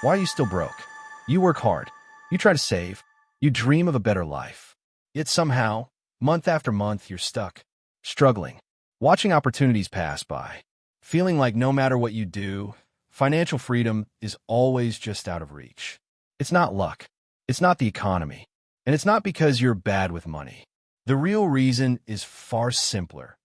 Why are you still broke? You work hard. You try to save. You dream of a better life. Yet somehow, month after month, you're stuck, struggling, watching opportunities pass by, feeling like no matter what you do, financial freedom is always just out of reach. It's not luck. It's not the economy. And it's not because you're bad with money. The real reason is far simpler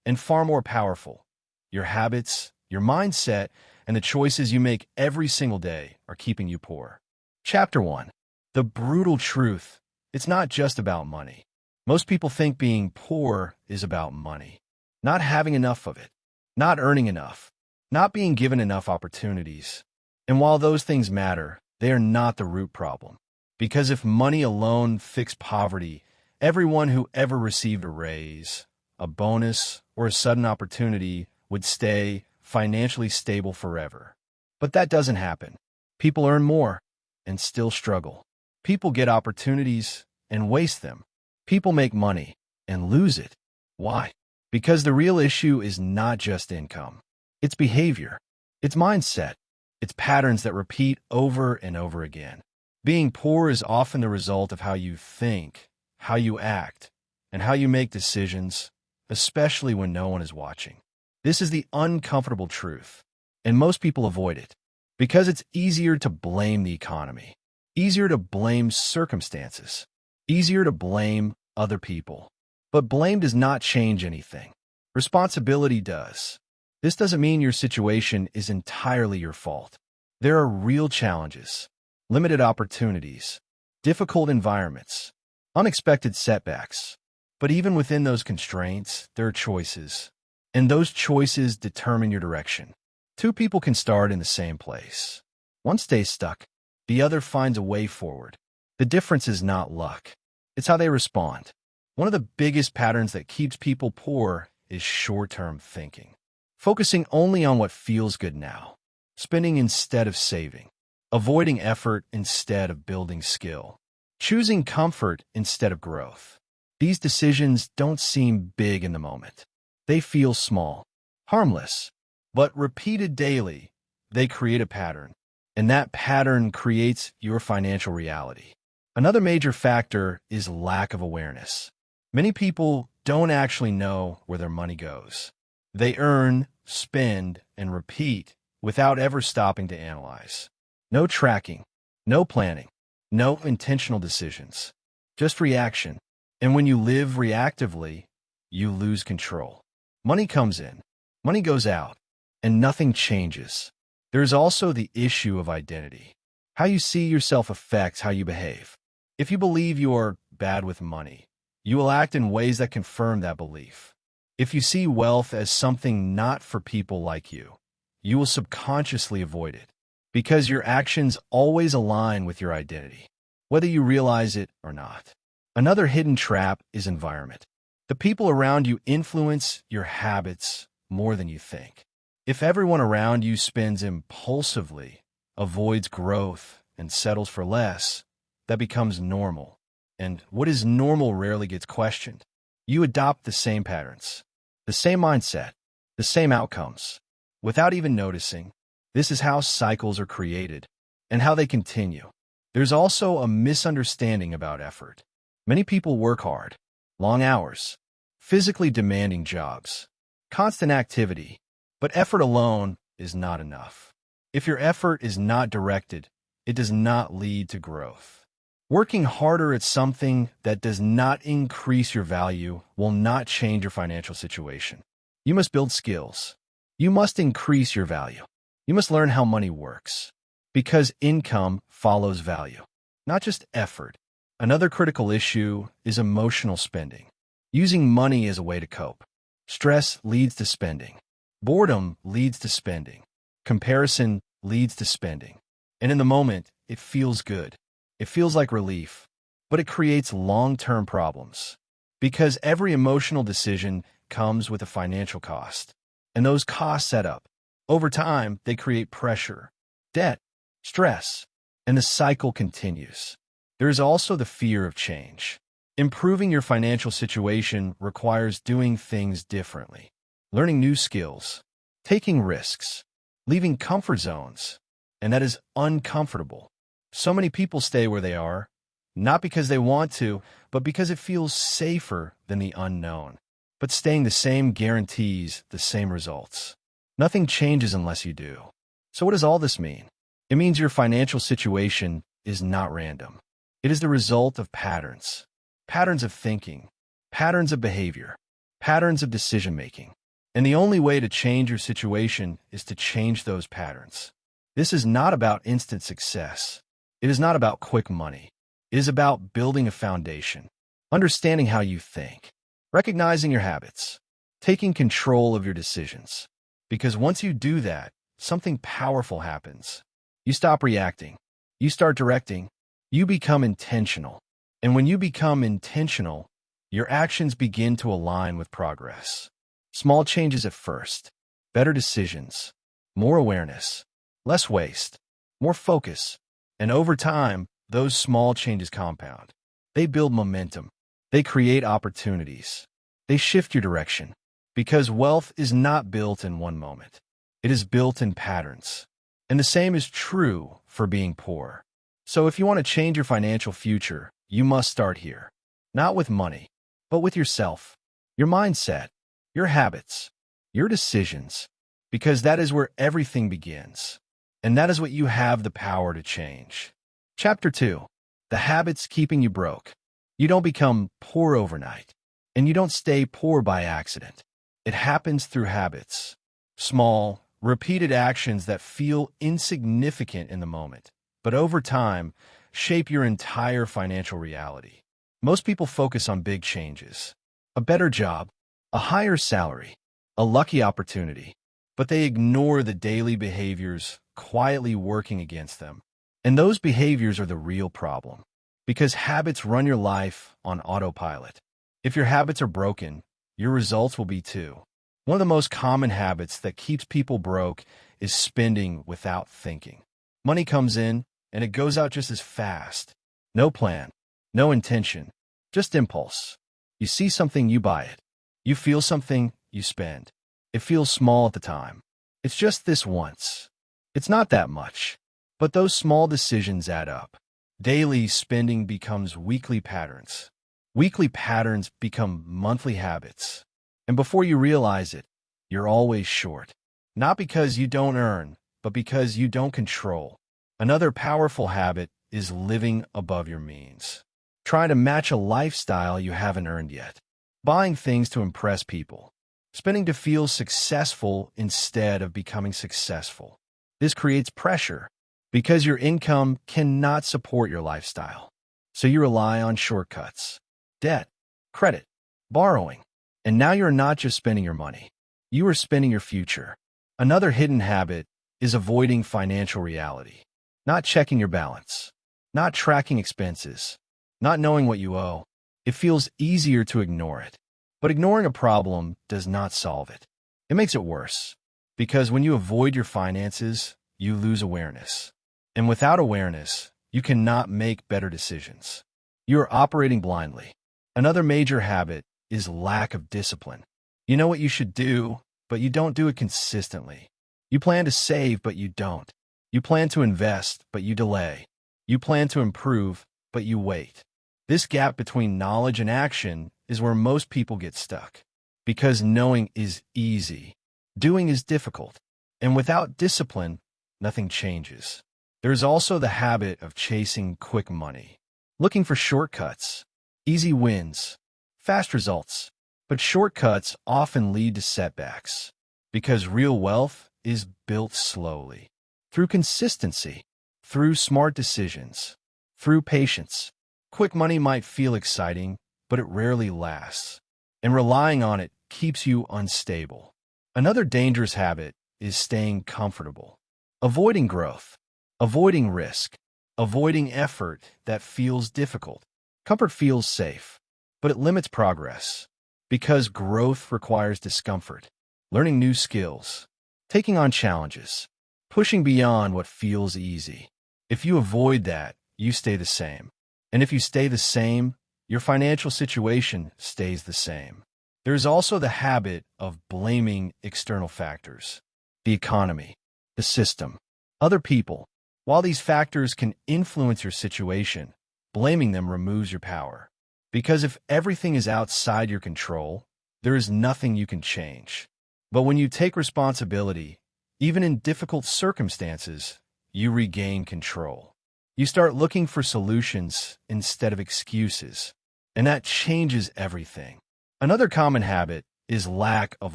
and far more powerful. Your habits, your mindset, and the choices you make every single day are keeping you poor. Chapter 1. The brutal truth. It's not just about money. Most people think being poor is about money. Not having enough of it. Not earning enough. Not being given enough opportunities. And while those things matter, they are not the root problem. Because if money alone fixed poverty, everyone who ever received a raise, a bonus, or a sudden opportunity would stay financially stable forever. But that doesn't happen. People earn more and still struggle. People get opportunities and waste them. People make money and lose it. Why? Because the real issue is not just income. It's behavior. It's mindset. It's patterns that repeat over and over again. Being poor is often the result of how you think, how you act, and how you make decisions, especially when no one is watching. This is the uncomfortable truth, and most people avoid it because it's easier to blame the economy, easier to blame circumstances, easier to blame other people. But blame does not change anything. Responsibility does. This doesn't mean your situation is entirely your fault. There are real challenges, limited opportunities, difficult environments, unexpected setbacks. But even within those constraints, there are choices, and those choices determine your direction. Two people can start in the same place. One stays stuck. The other finds a way forward. The difference is not luck. It's how they respond. One of the biggest patterns that keeps people poor is short-term thinking. Focusing only on what feels good now. Spending instead of saving. Avoiding effort instead of building skill. Choosing comfort instead of growth. These decisions don't seem big in the moment. They feel small, harmless, but repeated daily, they create a pattern, and that pattern creates your financial reality. Another major factor is lack of awareness. Many people don't actually know where their money goes. They earn, spend, and repeat without ever stopping to analyze. No tracking, no planning, no intentional decisions, just reaction. And when you live reactively, you lose control. Money comes in, money goes out, and nothing changes. There's also the issue of identity. How you see yourself affects how you behave. If you believe you're bad with money, you will act in ways that confirm that belief. If you see wealth as something not for people like you will subconsciously avoid it because your actions always align with your identity, whether you realize it or not. Another hidden trap is environment. The people around you influence your habits more than you think. If everyone around you spends impulsively, avoids growth, and settles for less, that becomes normal. And what is normal rarely gets questioned. You adopt the same patterns, the same mindset, the same outcomes. Without even noticing, this is how cycles are created and how they continue. There's also a misunderstanding about effort. Many people work hard, long hours, physically demanding jobs, constant activity, but effort alone is not enough. If your effort is not directed, it does not lead to growth. Working harder at something that does not increase your value will not change your financial situation. You must build skills. You must increase your value. You must learn how money works, because income follows value, not just effort. Another critical issue is emotional spending. Using money as a way to cope. Stress leads to spending. Boredom leads to spending. Comparison leads to spending. And in the moment, it feels good. It feels like relief, but it creates long-term problems because every emotional decision comes with a financial cost. And those costs add up. Over time, they create pressure, debt, stress, and the cycle continues. There is also the fear of change. Improving your financial situation requires doing things differently, learning new skills, taking risks, leaving comfort zones, and that is uncomfortable. So many people stay where they are, not because they want to, but because it feels safer than the unknown. But staying the same guarantees the same results. Nothing changes unless you do. So what does all this mean? It means your financial situation is not random. It is the result of patterns. Patterns of thinking, patterns of behavior, patterns of decision-making. And the only way to change your situation is to change those patterns. This is not about instant success. It is not about quick money. It is about building a foundation, understanding how you think, recognizing your habits, taking control of your decisions. Because once you do that, something powerful happens. You stop reacting. You start directing. You become intentional. And when you become intentional, your actions begin to align with progress. Small changes at first, better decisions, more awareness, less waste, more focus. And over time, those small changes compound. They build momentum. They create opportunities. They shift your direction. Because wealth is not built in one moment. It is built in patterns. And the same is true for being poor. So if you want to change your financial future, you must start here. Not with money, but with yourself, your mindset, your habits, your decisions. Because that is where everything begins. And that is what you have the power to change. Chapter 2. The habits keeping you broke. You don't become poor overnight. And you don't stay poor by accident. It happens through habits. Small, repeated actions that feel insignificant in the moment, but over time, shape your entire financial reality. Most people focus on big changes. A better job, a higher salary, a lucky opportunity. But they ignore the daily behaviors quietly working against them. And those behaviors are the real problem. Because habits run your life on autopilot. If your habits are broken, your results will be too. One of the most common habits that keeps people broke is spending without thinking. Money comes in, and it goes out just as fast. No plan, no intention, just impulse. You see something, you buy it. You feel something, you spend. It feels small at the time. It's just this once. It's not that much. But those small decisions add up. Daily spending becomes weekly patterns. Weekly patterns become monthly habits. And before you realize it, you're always short. Not because you don't earn, but because you don't control. Another powerful habit is living above your means. Trying to match a lifestyle you haven't earned yet. Buying things to impress people. Spending to feel successful instead of becoming successful. This creates pressure because your income cannot support your lifestyle. So you rely on shortcuts, debt, credit, borrowing. And now you're not just spending your money. You are spending your future. Another hidden habit is avoiding financial reality. Not checking your balance. Not tracking expenses. Not knowing what you owe. It feels easier to ignore it. But ignoring a problem does not solve it. It makes it worse. Because when you avoid your finances, you lose awareness. And without awareness, you cannot make better decisions. You are operating blindly. Another major habit is lack of discipline. You know what you should do, but you don't do it consistently. You plan to save, but you don't. You plan to invest, but you delay. You plan to improve, but you wait. This gap between knowledge and action is where most people get stuck. Because knowing is easy. Doing is difficult. And without discipline, nothing changes. There is also the habit of chasing quick money. Looking for shortcuts, easy wins, fast results. But shortcuts often lead to setbacks. Because real wealth is built slowly. Through consistency, through smart decisions, through patience. Quick money might feel exciting, but it rarely lasts. And relying on it keeps you unstable. Another dangerous habit is staying comfortable. Avoiding growth, avoiding risk, avoiding effort that feels difficult. Comfort feels safe, but it limits progress. Because growth requires discomfort, learning new skills, taking on challenges, pushing beyond what feels easy. If you avoid that, you stay the same. And if you stay the same, your financial situation stays the same. There is also the habit of blaming external factors. The economy, the system, other people. While these factors can influence your situation, blaming them removes your power. Because if everything is outside your control, there is nothing you can change. But when you take responsibility, even in difficult circumstances, you regain control. You start looking for solutions instead of excuses, and that changes everything. Another common habit is lack of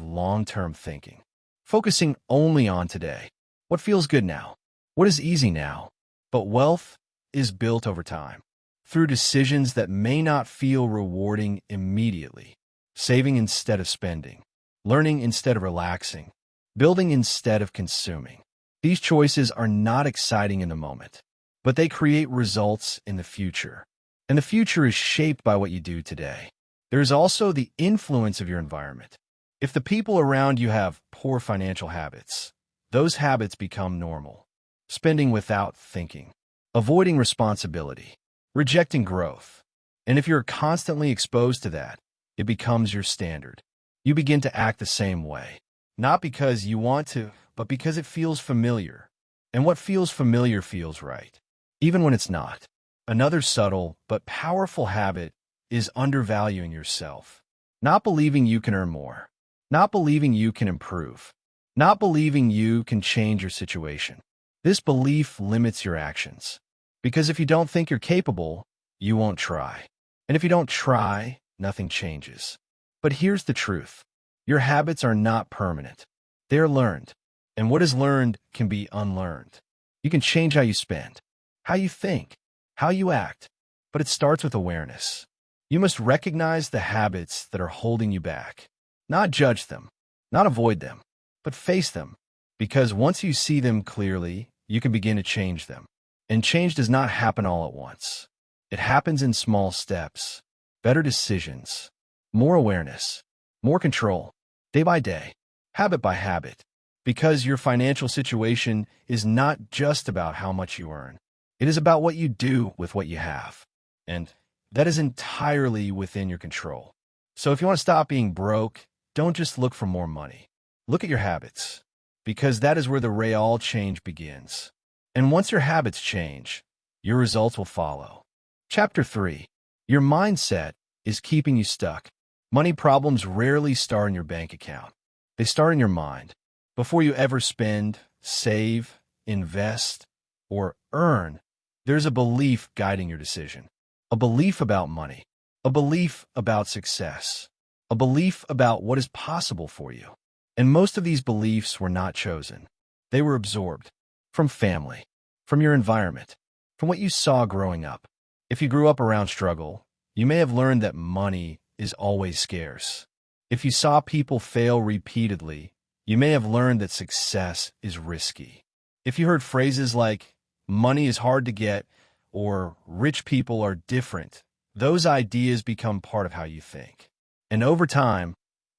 long-term thinking, focusing only on today. What feels good now? What is easy now? But wealth is built over time, through decisions that may not feel rewarding immediately, saving instead of spending, learning instead of relaxing, building instead of consuming. These choices are not exciting in the moment, but they create results in the future. And the future is shaped by what you do today. There is also the influence of your environment. If the people around you have poor financial habits, those habits become normal. Spending without thinking, avoiding responsibility, rejecting growth. And if you're constantly exposed to that, it becomes your standard. You begin to act the same way, not because you want to, but because it feels familiar. And what feels familiar feels right, even when it's not. Another subtle but powerful habit is undervaluing yourself. Not believing you can earn more. Not believing you can improve. Not believing you can change your situation. This belief limits your actions. Because if you don't think you're capable, you won't try. And if you don't try, nothing changes. But here's the truth. Your habits are not permanent. They are learned. And what is learned can be unlearned. You can change how you spend, how you think, how you act. But it starts with awareness. You must recognize the habits that are holding you back. Not judge them, not avoid them, but face them. Because once you see them clearly, you can begin to change them. And change does not happen all at once. It happens in small steps, better decisions, more awareness, more control, day by day, habit by habit. Because your financial situation is not just about how much you earn. It is about what you do with what you have. And that is entirely within your control. So if you want to stop being broke, don't just look for more money. Look at your habits, because that is where the real change begins. And once your habits change, your results will follow. Chapter 3. Your mindset is keeping you stuck. Money problems rarely start in your bank account. They start in your mind. Before you ever spend, save, invest, or earn, there's a belief guiding your decision. A belief about money. A belief about success. A belief about what is possible for you. And most of these beliefs were not chosen. They were absorbed from family, from your environment, from what you saw growing up. If you grew up around struggle, you may have learned that money is always scarce. If you saw people fail repeatedly, you may have learned that success is risky. If you heard phrases like, money is hard to get, or rich people are different, those ideas become part of how you think. And over time,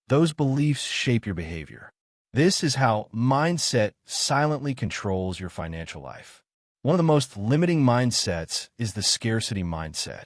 those beliefs shape your behavior. This is how mindset silently controls your financial life. One of the most limiting mindsets is the scarcity mindset.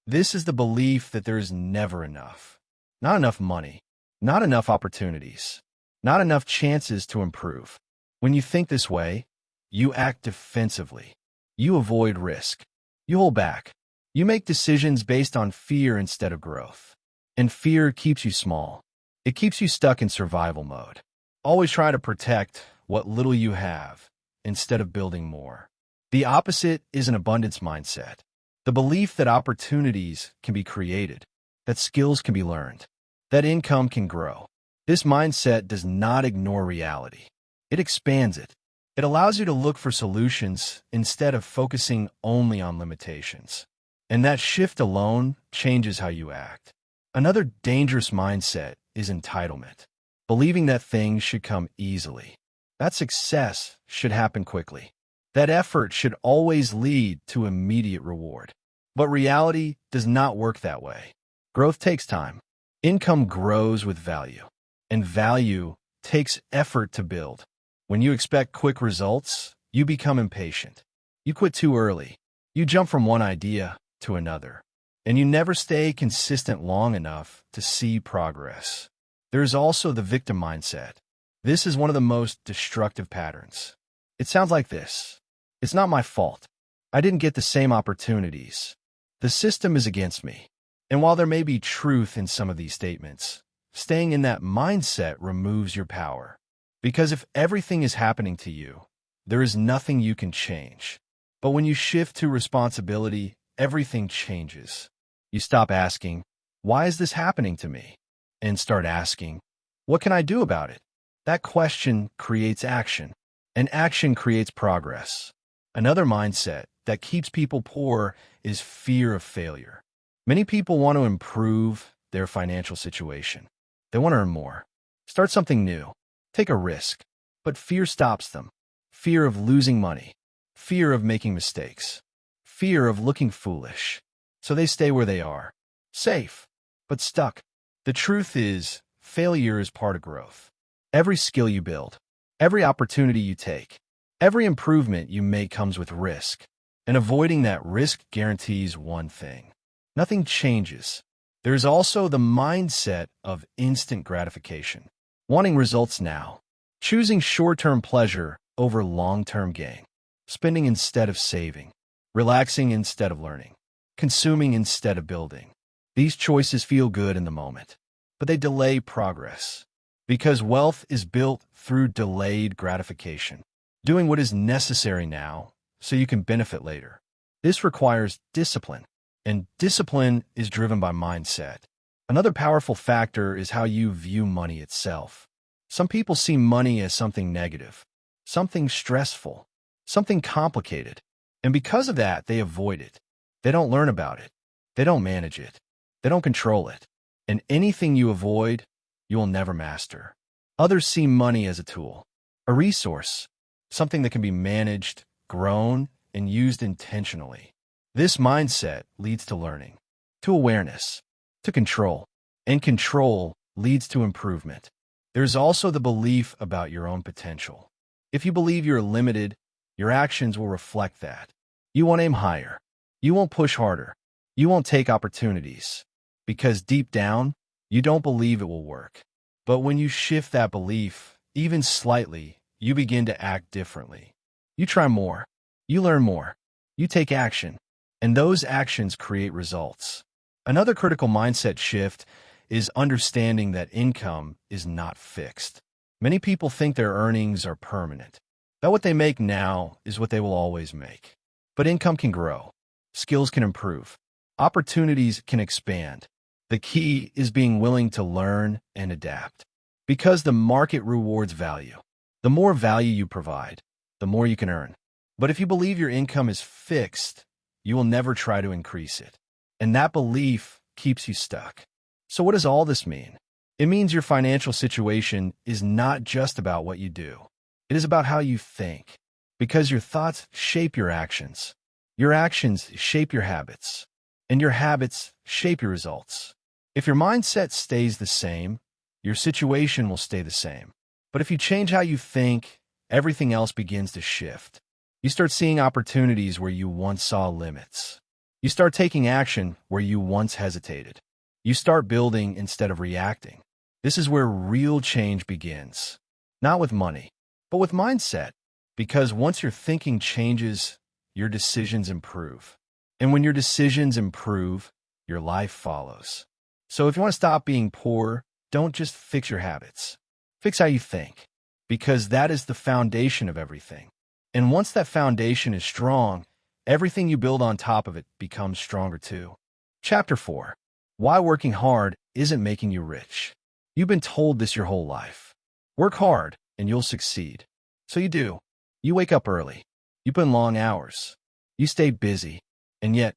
This is the belief that there is never enough. Not enough money, not enough opportunities, not enough chances to improve. When you think this way, you act defensively. You avoid risk. You hold back. You make decisions based on fear instead of growth. And fear keeps you small. It keeps you stuck in survival mode. Always try to protect what little you have instead of building more. The opposite is an abundance mindset. The belief that opportunities can be created, that skills can be learned, that income can grow. This mindset does not ignore reality. It expands it. It allows you to look for solutions instead of focusing only on limitations. And that shift alone changes how you act. Another dangerous mindset is entitlement, believing that things should come easily, that success should happen quickly, that effort should always lead to immediate reward. But reality does not work that way. Growth takes time. Income grows with value, and value takes effort to build. When you expect quick results, you become impatient. You quit too early. You jump from one idea to another, and you never stay consistent long enough to see progress. There is also the victim mindset. This is one of the most destructive patterns. It sounds like this. It's not my fault. I didn't get the same opportunities. The system is against me. And while there may be truth in some of these statements, staying in that mindset removes your power. Because if everything is happening to you, there is nothing you can change. But when you shift to responsibility, everything changes. You stop asking, "Why is this happening to me?" and start asking, "What can I do about it?" That question creates action, and action creates progress. Another mindset that keeps people poor is fear of failure. Many people want to improve their financial situation. They want to earn more, start something new, take a risk, but fear stops them. Fear of losing money, fear of making mistakes, fear of looking foolish. So they stay where they are, safe, but stuck. The truth is, failure is part of growth. Every skill you build, every opportunity you take, every improvement you make comes with risk. And avoiding that risk guarantees one thing: nothing changes. There's also the mindset of instant gratification, wanting results now, choosing short-term pleasure over long-term gain, spending instead of saving, relaxing instead of learning, consuming instead of building. These choices feel good in the moment, but they delay progress. Because wealth is built through delayed gratification, doing what is necessary now so you can benefit later. This requires discipline, and discipline is driven by mindset. Another powerful factor is how you view money itself. Some people see money as something negative, something stressful, something complicated, and because of that, they avoid it. They don't learn about it. They don't manage it. They don't control it. And anything you avoid, you will never master. Others see money as a tool, a resource, something that can be managed, grown, and used intentionally. This mindset leads to learning, to awareness, to control, and control leads to improvement. There's also the belief about your own potential. If you believe you're limited, your actions will reflect that. You won't aim higher. You won't push harder. You won't take opportunities. Because deep down, you don't believe it will work. But when you shift that belief, even slightly, you begin to act differently. You try more. You learn more. You take action. And those actions create results. Another critical mindset shift is understanding that income is not fixed. Many people think their earnings are permanent, that what they make now is what they will always make. But income can grow. Skills can improve. Opportunities can expand. The key is being willing to learn and adapt. Because the market rewards value. The more value you provide, the more you can earn. But if you believe your income is fixed, you will never try to increase it. And that belief keeps you stuck. So what does all this mean? It means your financial situation is not just about what you do. It is about how you think. Because your thoughts shape your actions. Your actions shape your habits. And your habits shape your results. If your mindset stays the same, your situation will stay the same. But if you change how you think, everything else begins to shift. You start seeing opportunities where you once saw limits. You start taking action where you once hesitated. You start building instead of reacting. This is where real change begins. Not with money, but with mindset. Because once your thinking changes, your decisions improve. And when your decisions improve, your life follows. So if you want to stop being poor, don't just fix your habits. Fix how you think. Because that is the foundation of everything. And once that foundation is strong, everything you build on top of it becomes stronger too. Chapter 4. Why working hard isn't making you rich. You've been told this your whole life. Work hard and you'll succeed. So you do. You wake up early. You put in long hours. You stay busy. And yet,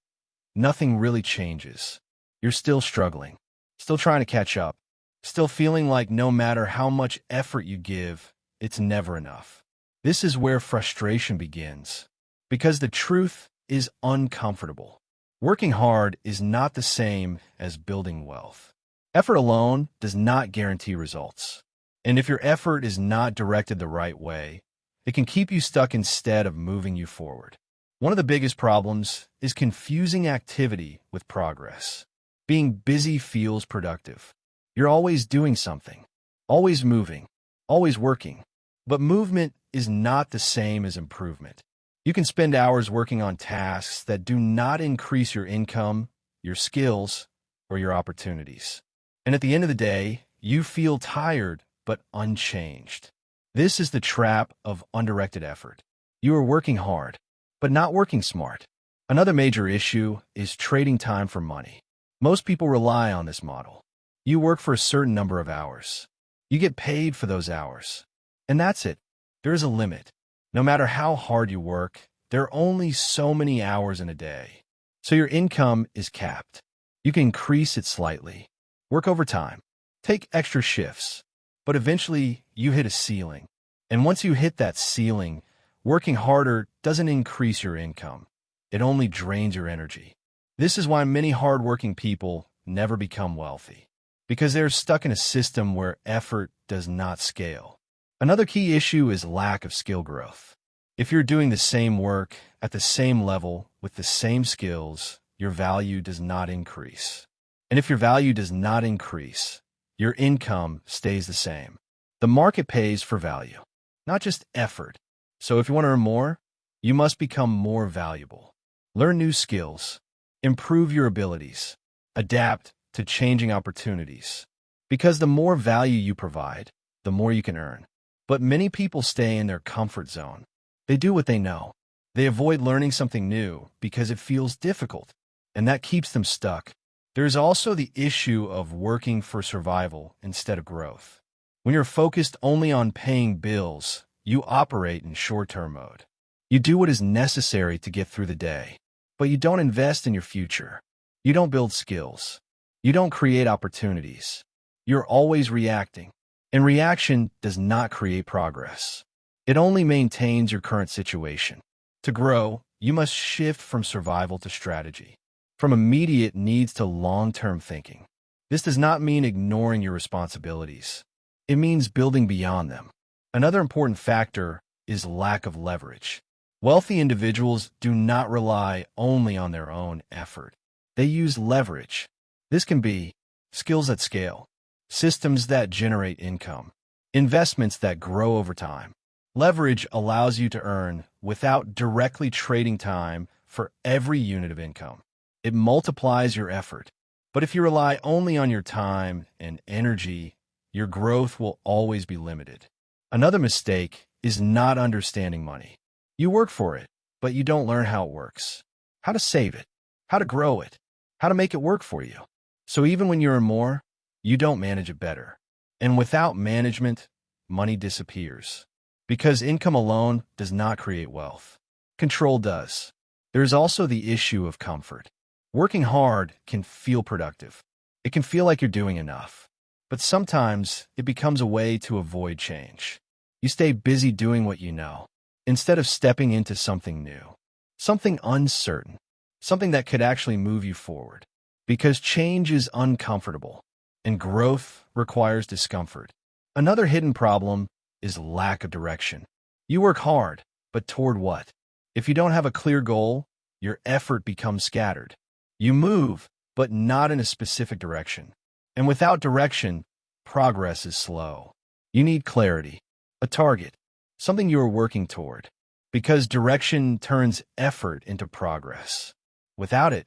nothing really changes. You're still struggling. Still trying to catch up. Still feeling like no matter how much effort you give, it's never enough. This is where frustration begins. Because the truth is uncomfortable. Working hard is not the same as building wealth. Effort alone does not guarantee results. And if your effort is not directed the right way, it can keep you stuck instead of moving you forward. One of the biggest problems is confusing activity with progress. Being busy feels productive. You're always doing something, always moving, always working. But movement is not the same as improvement. You can spend hours working on tasks that do not increase your income, your skills, or your opportunities. And at the end of the day, you feel tired but unchanged. This is the trap of undirected effort. You are working hard, but not working smart. Another major issue is trading time for money. Most people rely on this model. You work for a certain number of hours. You get paid for those hours. And that's it. There is a limit. No matter how hard you work, there are only so many hours in a day. So your income is capped. You can increase it slightly. Work overtime. Take extra shifts. But eventually, you hit a ceiling. And once you hit that ceiling, working harder doesn't increase your income. It only drains your energy. This is why many hardworking people never become wealthy, because they're stuck in a system where effort does not scale. Another key issue is lack of skill growth. If you're doing the same work at the same level with the same skills, your value does not increase. And if your value does not increase, your income stays the same. The market pays for value, not just effort. So if you want to earn more, you must become more valuable. Learn new skills. Improve your abilities. Adapt to changing opportunities. Because the more value you provide, the more you can earn. But many people stay in their comfort zone. They do what they know. They avoid learning something new because it feels difficult, and that keeps them stuck. There's also the issue of working for survival instead of growth. When you're focused only on paying bills, you operate in short-term mode. You do what is necessary to get through the day, but you don't invest in your future. You don't build skills. You don't create opportunities. You're always reacting, and reaction does not create progress. It only maintains your current situation. To grow, you must shift from survival to strategy, from immediate needs to long-term thinking. This does not mean ignoring your responsibilities. It means building beyond them. Another important factor is lack of leverage. Wealthy individuals do not rely only on their own effort. They use leverage. This can be skills that scale, systems that generate income, investments that grow over time. Leverage allows you to earn without directly trading time for every unit of income. It multiplies your effort. But if you rely only on your time and energy, your growth will always be limited. Another mistake is not understanding money. You work for it, but you don't learn how it works, how to save it, how to grow it, how to make it work for you. So even when you earn more, you don't manage it better. And without management, money disappears. Because income alone does not create wealth. Control does. There is also the issue of comfort. Working hard can feel productive. It can feel like you're doing enough. But sometimes it becomes a way to avoid change. You stay busy doing what you know, instead of stepping into something new, something uncertain, something that could actually move you forward. Because change is uncomfortable, and growth requires discomfort. Another hidden problem is lack of direction. You work hard, but toward what? If you don't have a clear goal, your effort becomes scattered. You move, but not in a specific direction. And without direction, progress is slow. You need clarity, a target, something you are working toward, because direction turns effort into progress. Without it,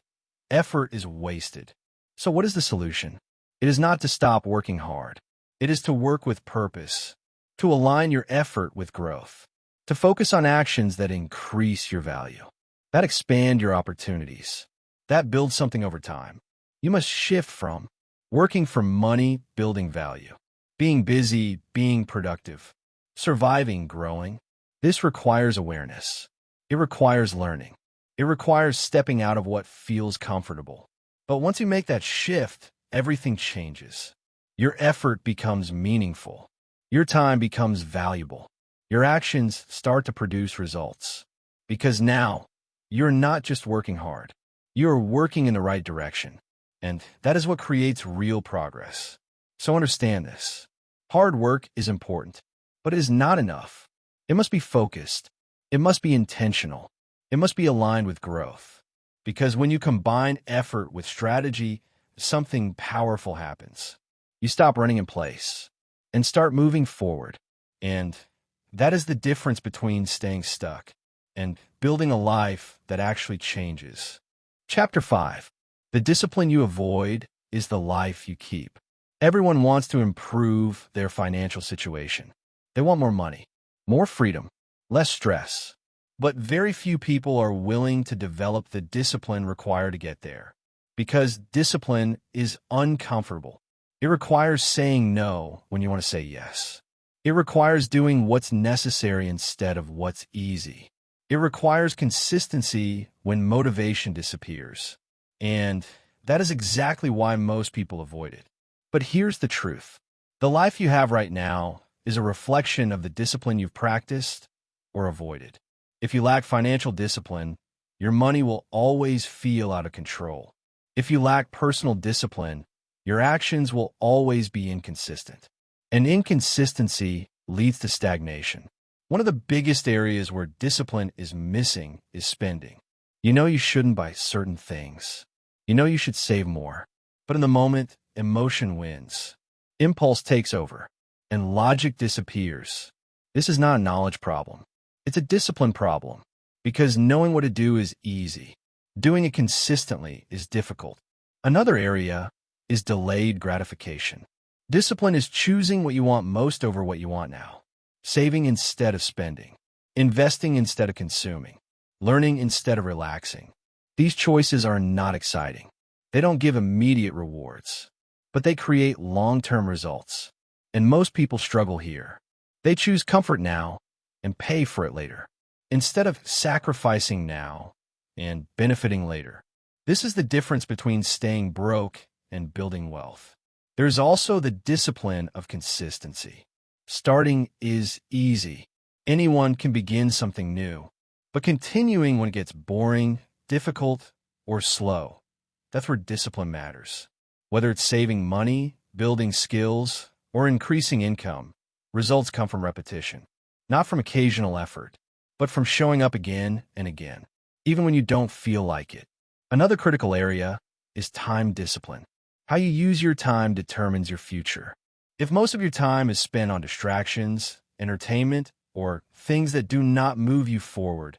effort is wasted. So what is the solution? It is not to stop working hard. It is to work with purpose, to align your effort with growth, to focus on actions that increase your value, that expand your opportunities, that build something over time. You must shift from working for money, building value, being busy, being productive, surviving, growing. This requires awareness. It requires learning. It requires stepping out of what feels comfortable. But once you make that shift, everything changes. Your effort becomes meaningful. Your time becomes valuable. Your actions start to produce results. Because now, you're not just working hard. You're working in the right direction. And that is what creates real progress. So understand this. Hard work is important, but it is not enough. It must be focused. It must be intentional. It must be aligned with growth. Because when you combine effort with strategy, something powerful happens. You stop running in place and start moving forward. And that is the difference between staying stuck and building a life that actually changes. Chapter 5. The discipline you avoid is the life you keep. Everyone wants to improve their financial situation. They want more money, more freedom, less stress. But very few people are willing to develop the discipline required to get there. Because discipline is uncomfortable. It requires saying no when you want to say yes. It requires doing what's necessary instead of what's easy. It requires consistency when motivation disappears. And that is exactly why most people avoid it. But here's the truth. The life you have right now is a reflection of the discipline you've practiced or avoided. If you lack financial discipline, your money will always feel out of control. If you lack personal discipline, your actions will always be inconsistent. And inconsistency leads to stagnation. One of the biggest areas where discipline is missing is spending. You know you shouldn't buy certain things. You know you should save more. But in the moment, emotion wins. Impulse takes over, and logic disappears. This is not a knowledge problem. It's a discipline problem, because knowing what to do is easy. Doing it consistently is difficult. Another area is delayed gratification. Discipline is choosing what you want most over what you want now. Saving instead of spending. Investing instead of consuming. Learning instead of relaxing. These choices are not exciting. They don't give immediate rewards, but they create long-term results. And most people struggle here. They choose comfort now and pay for it later, instead of sacrificing now and benefiting later. This is the difference between staying broke and building wealth. There's also the discipline of consistency. Starting is easy. Anyone can begin something new, but continuing when it gets boring, difficult, or slow, that's where discipline matters. Whether it's saving money, building skills, or increasing income, results come from repetition, not from occasional effort, but from showing up again and again, even when you don't feel like it. Another critical area is time discipline. How you use your time determines your future. If most of your time is spent on distractions, entertainment, or things that do not move you forward,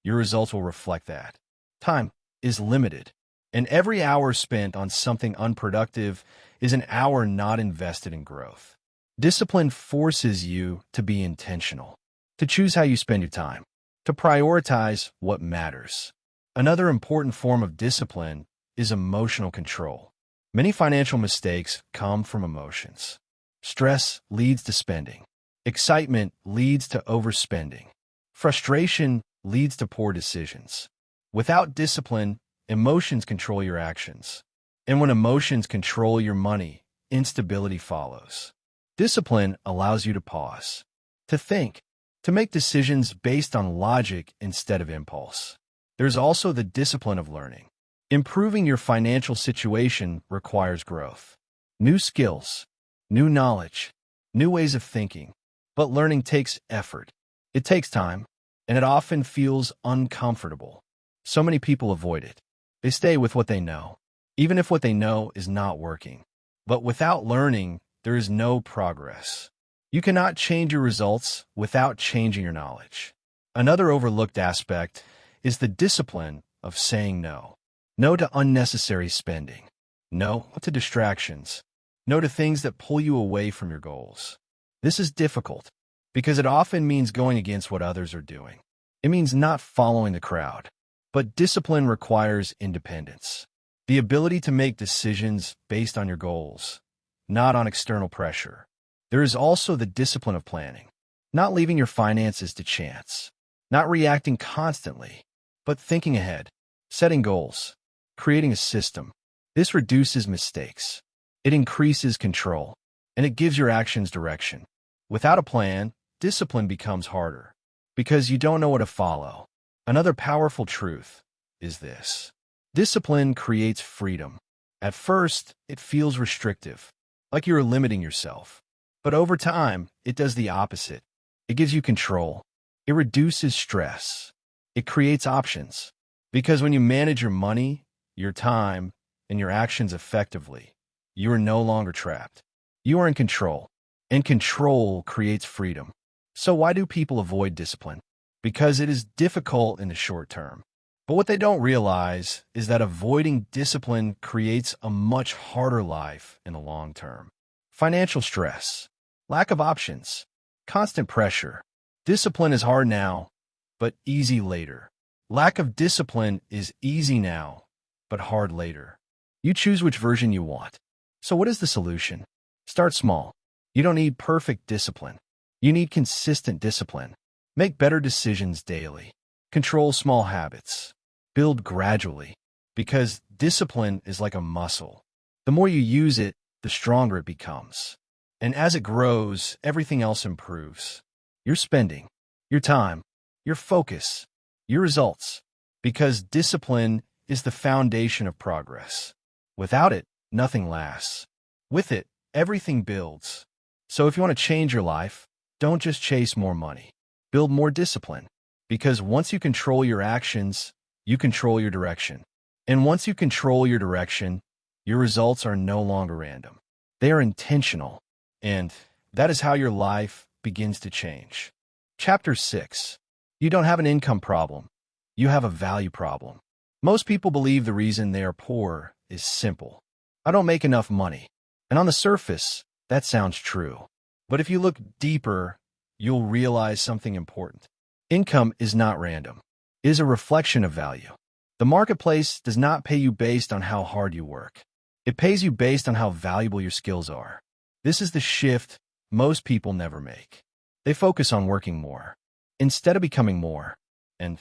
your results will reflect that. Time is limited, and every hour spent on something unproductive is an hour not invested in growth. Discipline forces you to be intentional, to choose how you spend your time, to prioritize what matters. Another important form of discipline is emotional control. Many financial mistakes come from emotions. Stress leads to spending. Excitement leads to overspending. Frustration leads to poor decisions. Without discipline, emotions control your actions. And when emotions control your money, instability follows. Discipline allows you to pause, to think, to make decisions based on logic instead of impulse. There's also the discipline of learning. Improving your financial situation requires growth. New skills, new knowledge, new ways of thinking. But learning takes effort. It takes time, and it often feels uncomfortable. So many people avoid it. They stay with what they know, even if what they know is not working. But without learning, there is no progress. You cannot change your results without changing your knowledge. Another overlooked aspect is the discipline of saying no. No to unnecessary spending. No to distractions. No to things that pull you away from your goals. This is difficult because it often means going against what others are doing. It means not following the crowd. But discipline requires independence. The ability to make decisions based on your goals, not on external pressure. There is also the discipline of planning. Not leaving your finances to chance. Not reacting constantly, but thinking ahead. Setting goals. Creating a system. This reduces mistakes. It increases control. And it gives your actions direction. Without a plan, discipline becomes harder because you don't know what to follow. Another powerful truth is this. Discipline creates freedom. At first, it feels restrictive, like you are limiting yourself. But over time, it does the opposite. It gives you control. It reduces stress. It creates options. Because when you manage your money, your time, and your actions effectively, you are no longer trapped. You are in control. And control creates freedom. So why do people avoid discipline? because it is difficult in the short term. But what they don't realize is that avoiding discipline creates a much harder life in the long term. Financial stress, lack of options, constant pressure. Discipline is hard now, but easy later. Lack of discipline is easy now, but hard later. You choose which version you want. So what is the solution? Start small. You don't need perfect discipline. You need consistent discipline. Make better decisions daily. Control small habits. Build gradually. Because discipline is like a muscle. The more you use it, the stronger it becomes. And as it grows, everything else improves. Your spending, your time, your focus, your results. Because discipline is the foundation of progress. Without it, nothing lasts. With it, everything builds. So if you want to change your life, don't just chase more money. Build more discipline. Because once you control your actions, you control your direction. And once you control your direction, your results are no longer random. They are intentional. And that is how your life begins to change. Chapter 6. You don't have an income problem. You have a value problem. Most people believe the reason they are poor is simple. I don't make enough money. And on the surface, that sounds true. But if you look deeper, you'll realize something important. Income is not random. It is a reflection of value. The marketplace does not pay you based on how hard you work. It pays you based on how valuable your skills are. This is the shift most people never make. They focus on working more instead of becoming more. And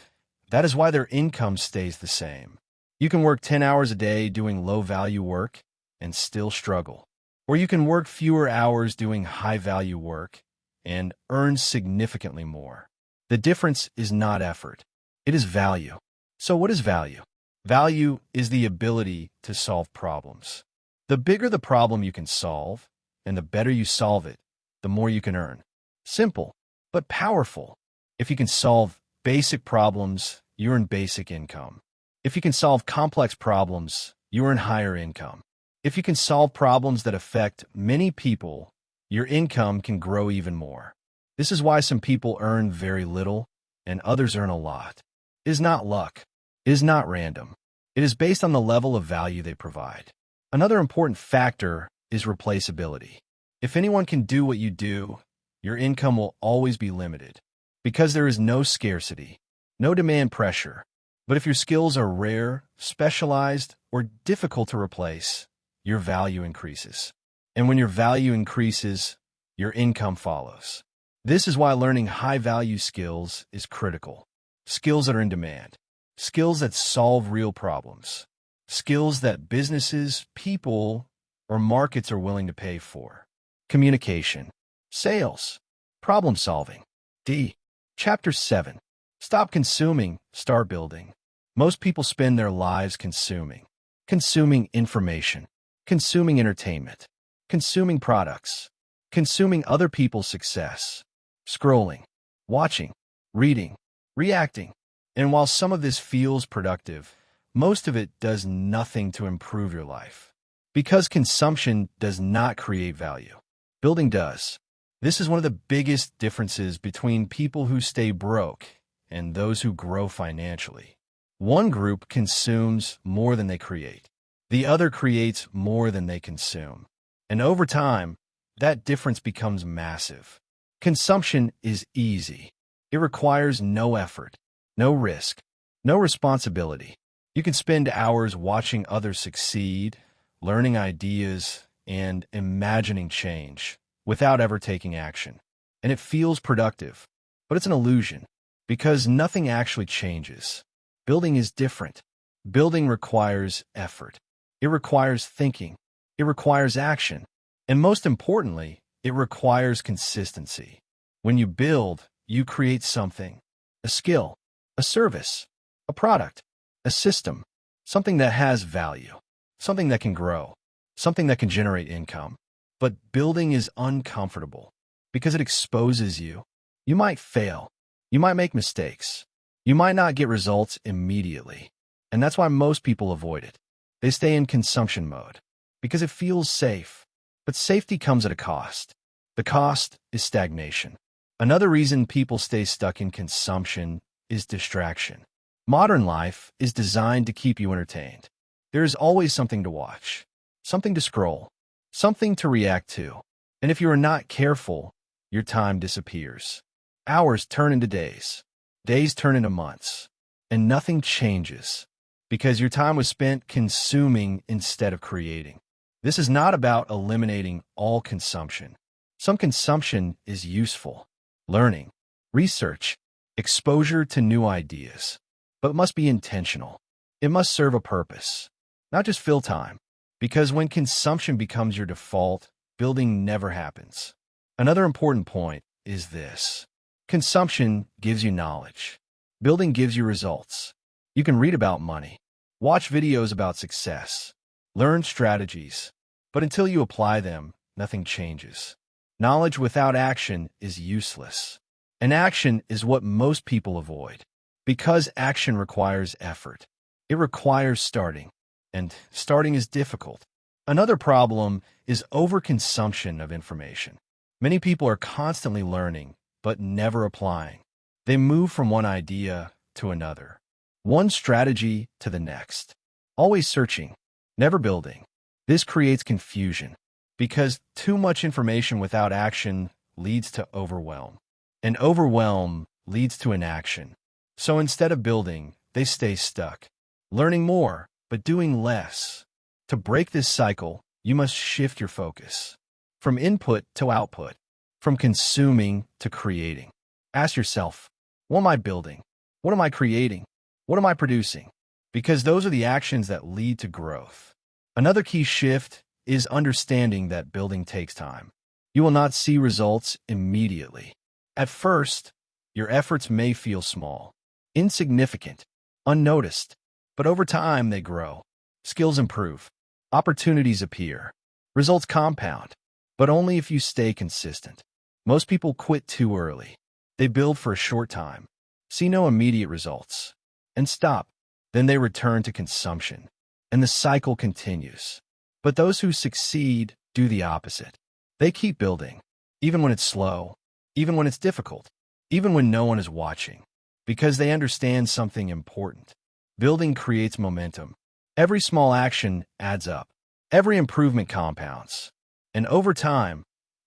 that is why their income stays the same. You can work 10 hours a day doing low-value work and still struggle. Or you can work fewer hours doing high-value work and earn significantly more. The difference is not effort. It is value. So what is value? Value is the ability to solve problems. The bigger the problem you can solve, and the better you solve it, the more you can earn. Simple, but powerful. If you can solve basic problems, you earn basic income. If you can solve complex problems, you earn higher income. If you can solve problems that affect many people, your income can grow even more. This is why some people earn very little and others earn a lot. It is not luck. It is not random. It is based on the level of value they provide. Another important factor is replaceability. If anyone can do what you do, your income will always be limited because there is no scarcity, no demand pressure. But if your skills are rare, specialized, or difficult to replace, your value increases. And when your value increases, your income follows. This is why learning high-value skills is critical. Skills that are in demand. Skills that solve real problems. Skills that businesses, people, or markets are willing to pay for. Communication. Sales. Problem solving. D. Chapter 7. Stop consuming, start building. Most people spend their lives consuming. Consuming information. Consuming entertainment. Consuming products. Consuming other people's success. Scrolling. Watching. Reading. Reacting. And while some of this feels productive, most of it does nothing to improve your life. Because consumption does not create value. Building does. This is one of the biggest differences between people who stay broke and those who grow financially. One group consumes more than they create. The other creates more than they consume. And over time, that difference becomes massive. Consumption is easy. It requires no effort, no risk, no responsibility. You can spend hours watching others succeed, learning ideas, and imagining change without ever taking action. And it feels productive, but it's an illusion because nothing actually changes. Building is different. Building requires effort. It requires thinking. It requires action. And most importantly, it requires consistency. When you build, you create something, a skill, a service, a product, a system, something that has value, something that can grow, something that can generate income. But building is uncomfortable because it exposes you. You might fail. You might make mistakes. You might not get results immediately. And that's why most people avoid it. They stay in consumption mode because it feels safe. But safety comes at a cost. The cost is stagnation. Another reason people stay stuck in consumption is distraction. Modern life is designed to keep you entertained. There is always something to watch, something to scroll, something to react to. And if you are not careful, your time disappears. Hours turn into days. Days turn into months. And nothing changes because your time was spent consuming instead of creating. This is not about eliminating all consumption. Some consumption is useful. Learning, research, exposure to new ideas. But it must be intentional. It must serve a purpose, not just fill time. Because when consumption becomes your default, building never happens. Another important point is this. Consumption gives you knowledge. Building gives you results. You can read about money, watch videos about success, learn strategies, but until you apply them, nothing changes. Knowledge without action is useless. And action is what most people avoid. Because action requires effort. It requires starting. And starting is difficult. Another problem is overconsumption of information. Many people are constantly learning, but never applying. They move from one idea to another, one strategy to the next, always searching, never building. This creates confusion because too much information without action leads to overwhelm, and overwhelm leads to inaction. So instead of building, they stay stuck, learning more, but doing less. To break this cycle, you must shift your focus from input to output, from consuming to creating. Ask yourself, what am I building? What am I creating? What am I producing? Because those are the actions that lead to growth. Another key shift is understanding that building takes time. You will not see results immediately. At first, your efforts may feel small, insignificant, unnoticed, but over time they grow. Skills improve. Opportunities appear. Results compound, but only if you stay consistent. Most people quit too early. They build for a short time, see no immediate results, and stop. Then they return to consumption, and the cycle continues. But those who succeed do the opposite. They keep building, even when it's slow, even when it's difficult, even when no one is watching, because they understand something important. Building creates momentum. Every small action adds up. Every improvement compounds. And over time,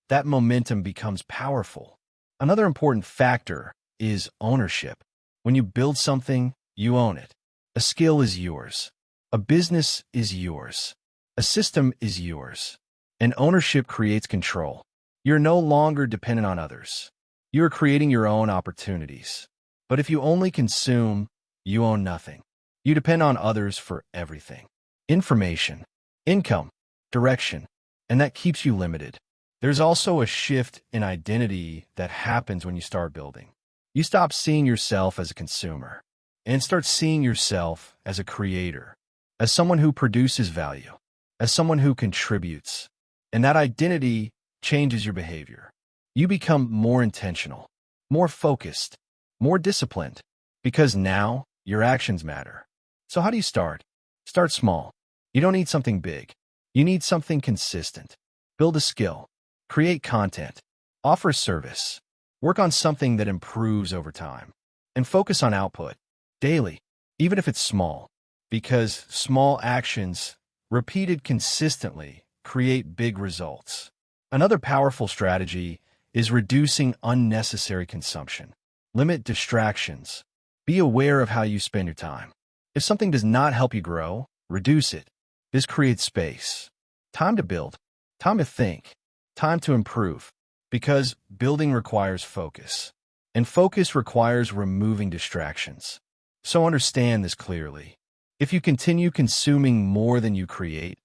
that momentum becomes powerful. Another important factor is ownership. When you build something, you own it. A skill is yours. A business is yours. A system is yours. And ownership creates control. You're no longer dependent on others. You're creating your own opportunities. But if you only consume, you own nothing. You depend on others for everything. Information, income, direction, and that keeps you limited. There's also a shift in identity that happens when you start building. You stop seeing yourself as a consumer and start seeing yourself as a creator, as someone who produces value, as someone who contributes. And that identity changes your behavior. You become more intentional, more focused, more disciplined, because now your actions matter. So how do you start? Start small. You don't need something big. You need something consistent. Build a skill. Create content. Offer a service. Work on something that improves over time. And focus on output, daily, even if it's small. Because small actions, repeated consistently, create big results. Another powerful strategy is reducing unnecessary consumption. Limit distractions. Be aware of how you spend your time. If something does not help you grow, reduce it. This creates space. Time to build. Time to think. Time to improve. Because building requires focus. And focus requires removing distractions. So understand this clearly. If you continue consuming more than you create,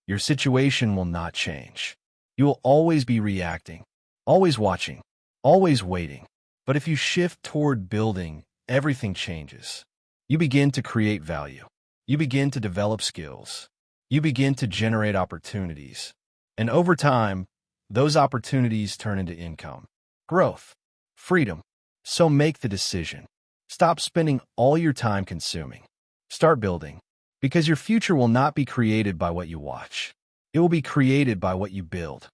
your situation will not change. You will always be reacting, always watching, always waiting. But if you shift toward building, everything changes. You begin to create value. You begin to develop skills. You begin to generate opportunities. And over time, those opportunities turn into income, growth, freedom. So make the decision. Stop spending all your time consuming. Start building. Because your future will not be created by what you watch. It will be created by what you build.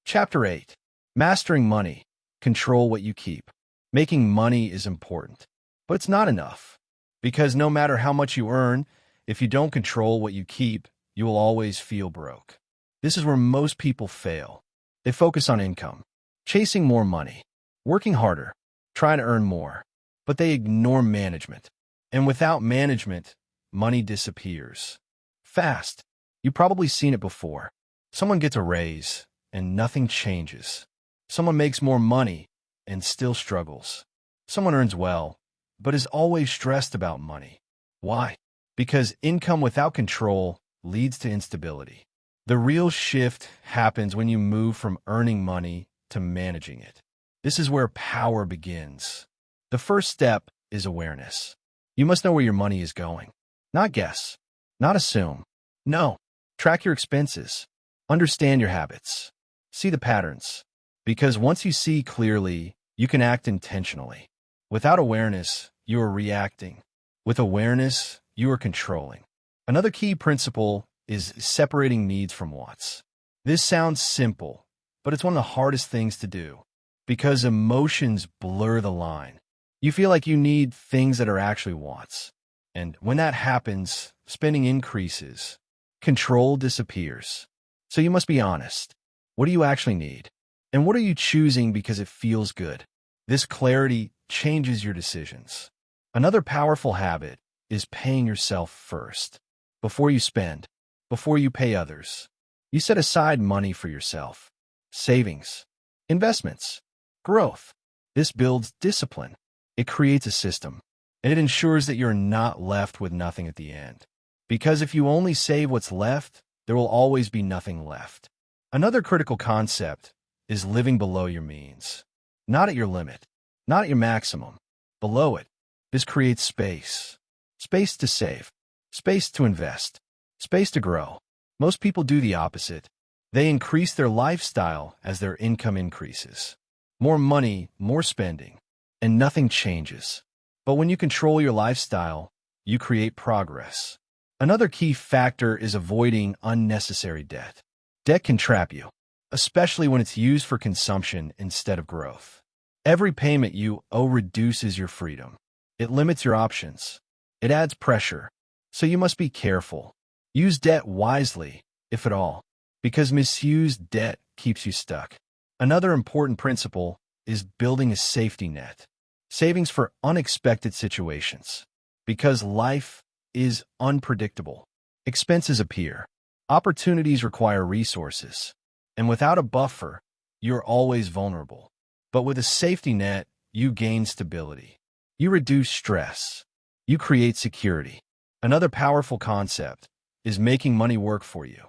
Chapter 8. Mastering Money. Control what you keep. Making money is important, but it's not enough. Because no matter how much you earn, if you don't control what you keep, you will always feel broke. This is where most people fail. They focus on income, chasing more money, working harder, trying to earn more, but they ignore management. And without management, money disappears. Fast. You've probably seen it before. Someone gets a raise, and nothing changes. Someone makes more money, and still struggles. Someone earns well, but is always stressed about money. Why? Because income without control leads to instability. The real shift happens when you move from earning money to managing it. This is where power begins. The first step is awareness. You must know where your money is going. Not guess. Not assume. No. Track your expenses. Understand your habits. See the patterns. Because once you see clearly, you can act intentionally. Without awareness, you are reacting. With awareness, you are controlling. Another key principle is separating needs from wants. This sounds simple, but it's one of the hardest things to do because emotions blur the line. You feel like you need things that are actually wants. And when that happens, spending increases. Control disappears. So you must be honest. What do you actually need? And what are you choosing because it feels good? This clarity changes your decisions. Another powerful habit is paying yourself first. Before you spend, before you pay others, you set aside money for yourself. Savings, investments, growth. This builds discipline. It creates a system, and it ensures that you're not left with nothing at the end. Because if you only save what's left, there will always be nothing left. Another critical concept is living below your means. Not at your limit, not at your maximum, below it. This creates space. Space to save, space to invest, space to grow. Most people do the opposite. They increase their lifestyle as their income increases. More money, more spending, and nothing changes. But when you control your lifestyle, you create progress. Another key factor is avoiding unnecessary debt. Debt can trap you, especially when it's used for consumption instead of growth. Every payment you owe reduces your freedom. It limits your options. It adds pressure. So you must be careful. Use debt wisely, if at all, because misused debt keeps you stuck. Another important principle is building a safety net. Savings for unexpected situations. Because life is unpredictable. Expenses appear. Opportunities require resources. And without a buffer, you're always vulnerable. But with a safety net, you gain stability. You reduce stress. You create security. Another powerful concept is making money work for you,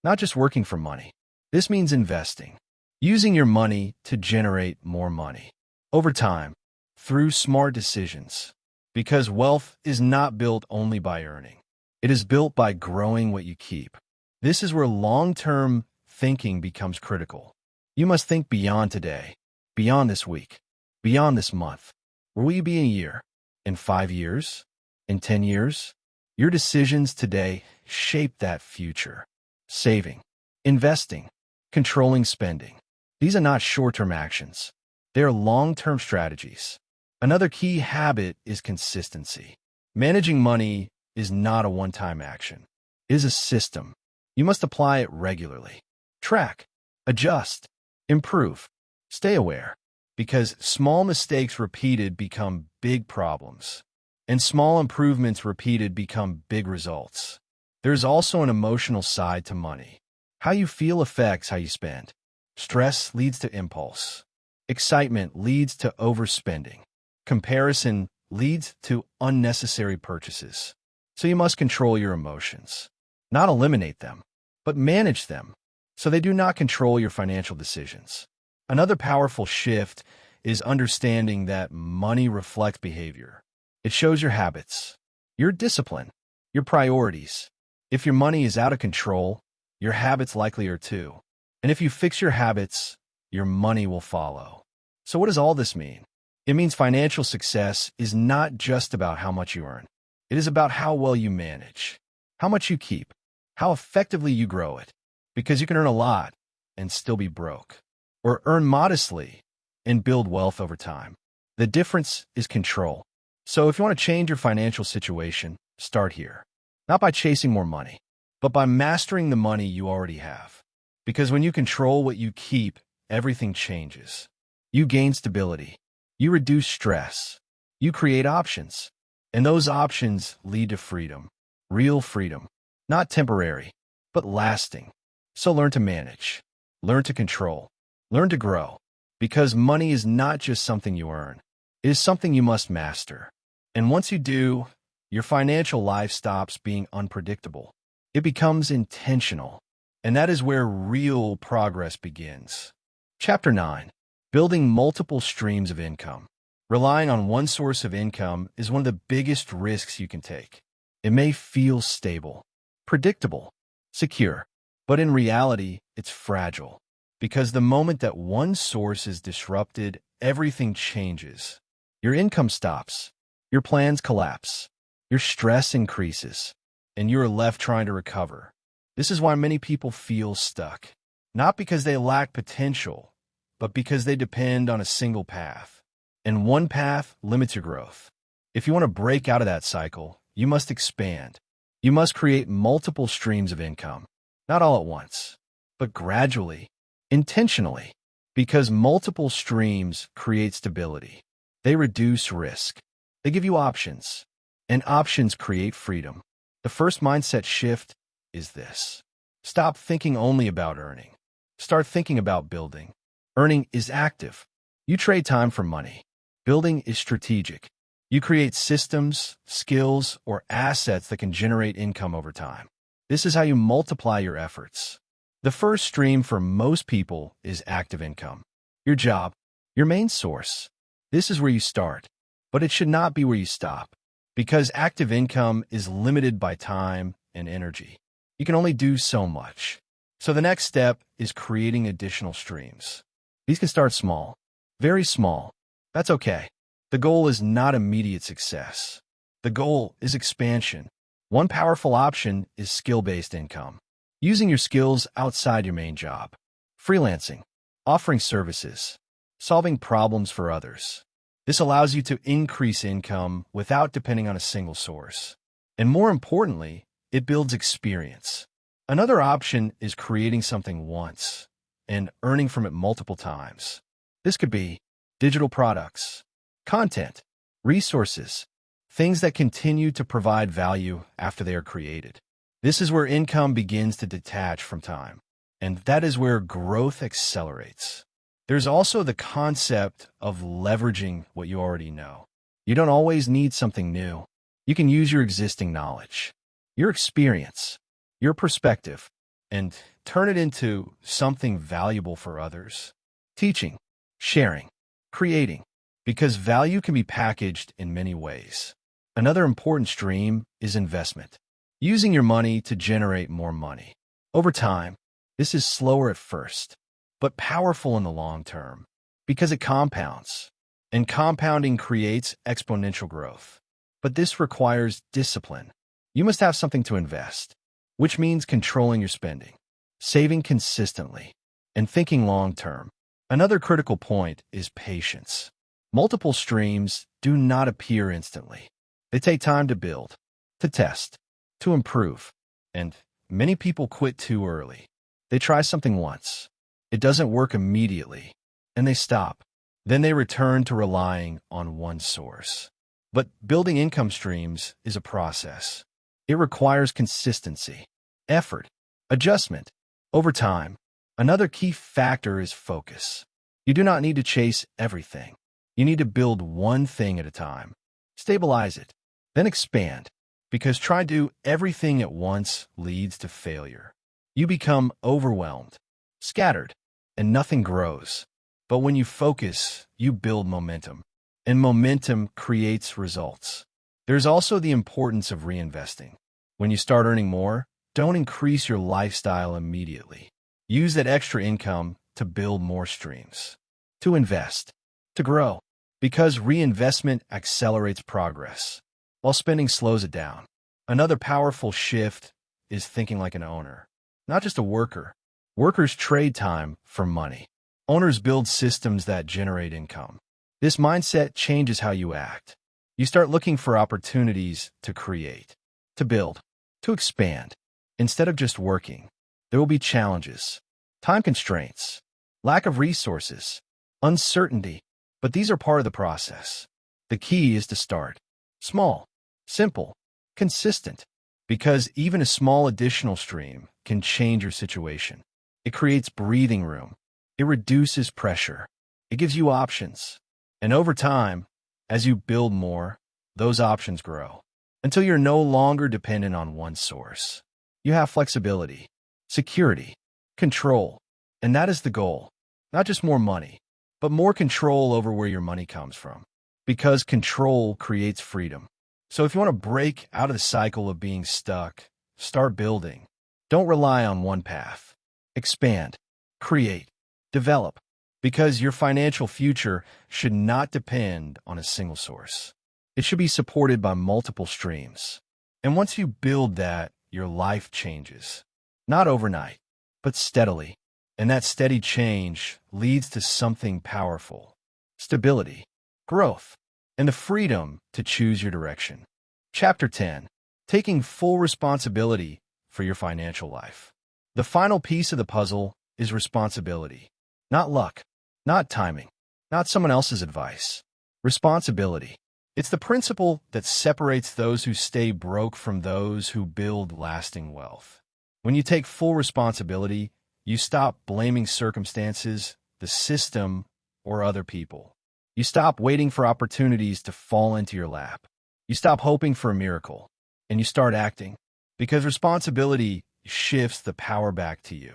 not just working for money. This means investing, using your money to generate more money over time through smart decisions. Because wealth is not built only by earning. It is built by growing what you keep. This is where long-term thinking becomes critical. You must think beyond today, beyond this week, beyond this month. Where will you be in a year? In 5 years? In 10 years? Your decisions today shape that future. Saving, investing, controlling spending. These are not short-term actions. They are long-term strategies. Another key habit is consistency. Managing money is not a one-time action. It is a system. You must apply it regularly. Track, adjust, improve, stay aware. Because small mistakes repeated become big problems. And small improvements repeated become big results. There's also an emotional side to money. How you feel affects how you spend. Stress leads to impulse. Excitement leads to overspending. Comparison leads to unnecessary purchases. So you must control your emotions. Not eliminate them, but manage them so they do not control your financial decisions. Another powerful shift is understanding that money reflects behavior. It shows your habits, your discipline, your priorities. If your money is out of control, your habits likely are too. And if you fix your habits, your money will follow. So what does all this mean? It means financial success is not just about how much you earn. It is about how well you manage, how much you keep, how effectively you grow it. Because you can earn a lot and still be broke, or earn modestly and build wealth over time. The difference is control. So if you want to change your financial situation, start here. Not by chasing more money, but by mastering the money you already have. Because when you control what you keep, everything changes. You gain stability. You reduce stress. You create options. And those options lead to freedom. Real freedom. Not temporary, but lasting. So learn to manage. Learn to control. Learn to grow. Because money is not just something you earn. It is something you must master. And once you do, your financial life stops being unpredictable. It becomes intentional. And that is where real progress begins. Chapter 9. Building multiple streams of income. Relying on one source of income is one of the biggest risks you can take. It may feel stable, predictable, secure, but in reality, it's fragile. Because the moment that one source is disrupted, everything changes. Your income stops, your plans collapse, your stress increases, and you are left trying to recover. This is why many people feel stuck. Not because they lack potential, but because they depend on a single path. And one path limits your growth. If you want to break out of that cycle, you must expand. You must create multiple streams of income. Not all at once, but gradually, intentionally. Because multiple streams create stability. They reduce risk. They give you options. And options create freedom. The first mindset shift is this. Stop thinking only about earning. Start thinking about building. Earning is active. You trade time for money. Building is strategic. You create systems, skills, or assets that can generate income over time. This is how you multiply your efforts. The first stream for most people is active income. Your job, your main source. This is where you start, but it should not be where you stop, because active income is limited by time and energy. You can only do so much. So the next step is creating additional streams. These can start small, very small. That's okay. The goal is not immediate success. The goal is expansion. One powerful option is skill-based income. Using your skills outside your main job. Freelancing, offering services, solving problems for others. This allows you to increase income without depending on a single source. And more importantly, it builds experience. Another option is creating something once and earning from it multiple times. This could be digital products, content, resources, things that continue to provide value after they are created. This is where income begins to detach from time, and that is where growth accelerates. There's also the concept of leveraging what you already know. You don't always need something new. You can use your existing knowledge, your experience, your perspective, and turn it into something valuable for others. Teaching, sharing, creating, because value can be packaged in many ways. Another important stream is investment, using your money to generate more money. Over time, this is slower at first, but powerful in the long term, because it compounds, and compounding creates exponential growth. But this requires discipline. You must have something to invest, which means controlling your spending, saving consistently, and thinking long-term. Another critical point is patience. Multiple streams do not appear instantly. They take time to build, to test, to improve, and many people quit too early. They try something once. It doesn't work immediately, and they stop. Then they return to relying on one source. But building income streams is a process. It requires consistency, effort, adjustment. Over time, another key factor is focus. You do not need to chase everything. You need to build one thing at a time. Stabilize it, then expand, because trying to do everything at once leads to failure. You become overwhelmed, scattered, and nothing grows. But when you focus, you build momentum, and momentum creates results. There's also the importance of reinvesting. When you start earning more, don't increase your lifestyle immediately. Use that extra income to build more streams, to invest, to grow, because reinvestment accelerates progress, while spending slows it down. Another powerful shift is thinking like an owner, not just a worker. Workers trade time for money. Owners build systems that generate income. This mindset changes how you act. You start looking for opportunities to create, to build, to expand. Instead of just working, there will be challenges, time constraints, lack of resources, uncertainty, but these are part of the process. The key is to start small, simple, consistent, because even a small additional stream can change your situation. It creates breathing room. It reduces pressure. It gives you options. And over time, as you build more, those options grow until you're no longer dependent on one source. You have flexibility, security, control, and that is the goal. Not just more money, but more control over where your money comes from, because control creates freedom. So if you want to break out of the cycle of being stuck, start building. Don't rely on one path. Expand, create, develop, because your financial future should not depend on a single source. It should be supported by multiple streams. And once you build that, your life changes. Not overnight, but steadily. And that steady change leads to something powerful: stability, growth, and the freedom to choose your direction. Chapter 10. Taking full responsibility for your financial life. The final piece of the puzzle is responsibility. Not luck, not timing, not someone else's advice. Responsibility. It's the principle that separates those who stay broke from those who build lasting wealth. When you take full responsibility, you stop blaming circumstances, the system, or other people. You stop waiting for opportunities to fall into your lap. You stop hoping for a miracle, and you start acting, because responsibility shifts the power back to you.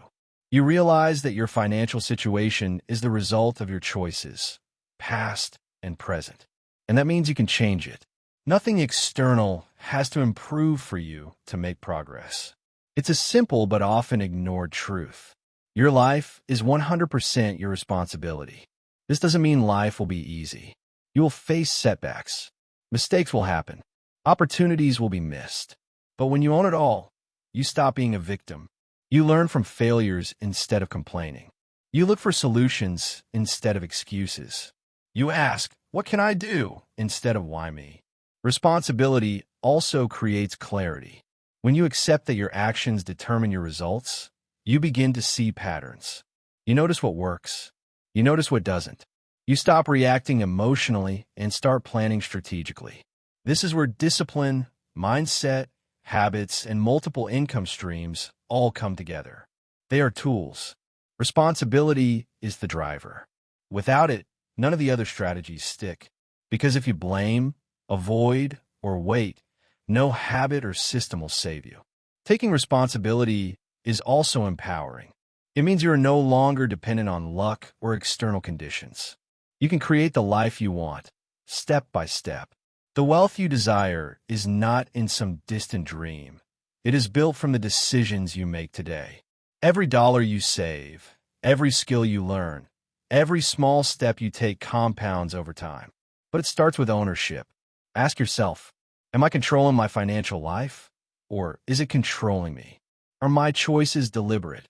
You realize that your financial situation is the result of your choices, past and present, and that means you can change it. Nothing external has to improve for you to make progress. It's a simple but often ignored truth. Your life is 100% your responsibility. This doesn't mean life will be easy. You will face setbacks. Mistakes will happen. Opportunities will be missed. But when you own it all, you stop being a victim. You learn from failures instead of complaining. You look for solutions instead of excuses. You ask, "What can I do?" instead of "Why me?" Responsibility also creates clarity. When you accept that your actions determine your results, you begin to see patterns. You notice what works. You notice what doesn't. You stop reacting emotionally and start planning strategically. This is where discipline, mindset, habits, and multiple income streams all come together. They are tools. Responsibility is the driver. Without it, none of the other strategies stick. Because if you blame, avoid, or wait, no habit or system will save you. Taking responsibility is also empowering. It means you are no longer dependent on luck or external conditions. You can create the life you want, step by step. The wealth you desire is not in some distant dream. It is built from the decisions you make today. Every dollar you save, every skill you learn, every small step you take compounds over time. But it starts with ownership. Ask yourself, am I controlling my financial life? Or is it controlling me? Are my choices deliberate?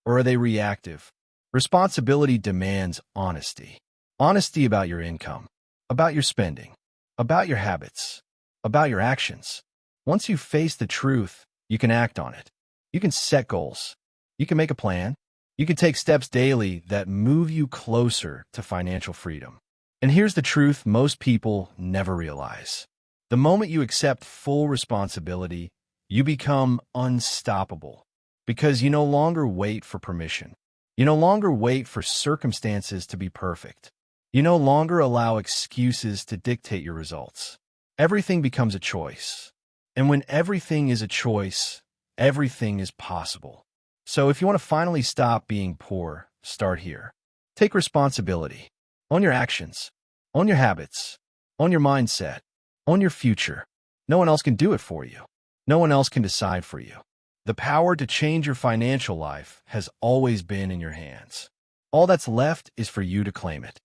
Or are they reactive? Responsibility demands honesty. Honesty about your income, about your spending, about your habits, about your actions. Once you face the truth, you can act on it. You can set goals. You can make a plan. You can take steps daily that move you closer to financial freedom. And here's the truth most people never realize. The moment you accept full responsibility, you become unstoppable because you no longer wait for permission. You no longer wait for circumstances to be perfect. You no longer allow excuses to dictate your results. Everything becomes a choice. And when everything is a choice, everything is possible. So if you want to finally stop being poor, start here. Take responsibility. Own your actions. Own your habits. Own your mindset. Own your future. No one else can do it for you. No one else can decide for you. The power to change your financial life has always been in your hands. All that's left is for you to claim it.